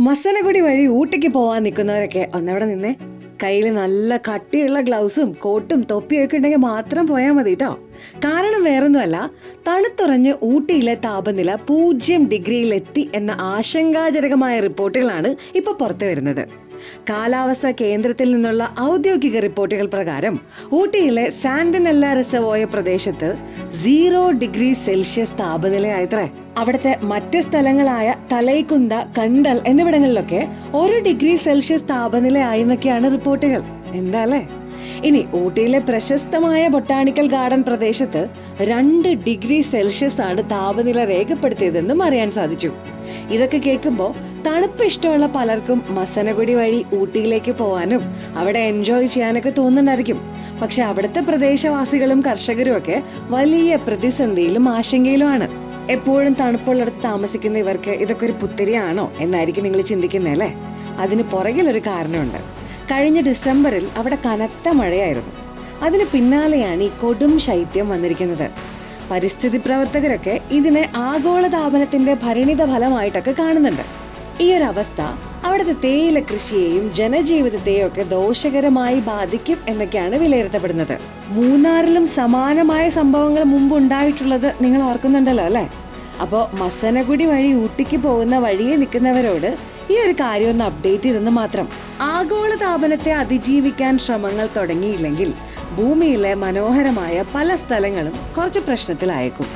മസനഗുഡി വഴി ഊട്ടിക്ക് പോവാൻ നിൽക്കുന്നവരൊക്കെ ഒന്നവിടെ നിന്നേ. കയ്യിൽ നല്ല കട്ടിയുള്ള ഗ്ലൗസും കോട്ടും തൊപ്പിയൊക്കെ ഉണ്ടെങ്കിൽ മാത്രം പോയാൽ മതി കേട്ടോ. കാരണം വേറൊന്നുമല്ല, തണുത്തുറഞ്ഞ് ഊട്ടിയിലെ താപനില 0 ഡിഗ്രിയിലെത്തി എന്ന ആശങ്കാജനകമായ റിപ്പോർട്ടുകളാണ് ഇപ്പോൾ പുറത്തു വരുന്നത്. കാലാവസ്ഥാ കേന്ദ്രത്തിൽ നിന്നുള്ള ഔദ്യോഗിക റിപ്പോർട്ടുകൾ പ്രകാരം ഊട്ടിയിലെ സാന്റിനെല്ല റിസർവോയർ പ്രദേശത്ത് 0 ഡിഗ്രി സെൽഷ്യസ് താപനിലയായത്രേ. അവിടുത്തെ മറ്റ് സ്ഥലങ്ങളായ തലൈക്കുന്ത, കണ്ടൽ എന്നിവിടങ്ങളിലൊക്കെ 1 ഡിഗ്രി സെൽഷ്യസ് താപനിലയായെന്നൊക്കെയാണ് റിപ്പോർട്ടുകൾ. എന്താല്ലേ? ഇനി ഊട്ടിയിലെ പ്രശസ്തമായ ബൊട്ടാണിക്കൽ ഗാർഡൻ പ്രദേശത്ത് 2 ഡിഗ്രി സെൽഷ്യസ് ആണ് താപനില രേഖപ്പെടുത്തിയതെന്നും അറിയാൻ സാധിച്ചു. ഇതൊക്കെ കേൾക്കുമ്പോൾ തണുപ്പ് ഇഷ്ടമുള്ള പലർക്കും മസനഗുഡി വഴി ഊട്ടിയിലേക്ക് പോകാനും അവിടെ എൻജോയ് ചെയ്യാനൊക്കെ തോന്നുന്നുണ്ടായിരിക്കും. പക്ഷെ അവിടുത്തെ പ്രദേശവാസികളും കർഷകരും ഒക്കെ വലിയ പ്രതിസന്ധിയിലും ആശങ്കയിലുമാണ്. എപ്പോഴും തണുപ്പുള്ളിടത്ത് താമസിക്കുന്ന ഇവർക്ക് ഇതൊക്കെ ഒരു പുത്തിരിയാണോ എന്നായിരിക്കും നിങ്ങൾ ചിന്തിക്കുന്നല്ലേ? അതിന് പുറകിലൊരു കാരണമുണ്ട്. കഴിഞ്ഞ ഡിസംബറിൽ അവിടെ കനത്ത മഴയായിരുന്നു. അതിന് പിന്നാലെയാണ് ഈ കൊടും ശൈത്യം വന്നിരിക്കുന്നത്. പരിസ്ഥിതി പ്രവർത്തകരൊക്കെ ഇതിനെ ആഗോളതാപനത്തിന്റെ പരിണിത ഫലമായിട്ടൊക്കെ കാണുന്നുണ്ട്. ഈ ഒരു അവസ്ഥ അവിടുത്തെ തേയില കൃഷിയെയും ജനജീവിതത്തെയും ഒക്കെ ദോഷകരമായി ബാധിക്കും എന്നൊക്കെയാണ് വിലയിരുത്തപ്പെടുന്നത്. മൂന്നാറിലും സമാനമായ സംഭവങ്ങൾ മുമ്പ് ഉണ്ടായിട്ടുള്ളത് നിങ്ങൾ ഓർക്കുന്നുണ്ടല്ലോ അല്ലെ? അപ്പോൾ മസനഗുഡി വഴി ഊട്ടിക്ക് പോകുന്ന വഴിയെ നിൽക്കുന്നവരോട് ഈ ഒരു കാര്യം ഒന്ന് അപ്ഡേറ്റ് ചെയ്തെന്ന് മാത്രം. ആഗോളതാപനത്തെ അതിജീവിക്കാൻ ശ്രമങ്ങൾ തുടങ്ങിയില്ലെങ്കിൽ ഭൂമിയിലെ മനോഹരമായ പല സ്ഥലങ്ങളും കുറച്ച് പ്രശ്നത്തിലായേക്കും.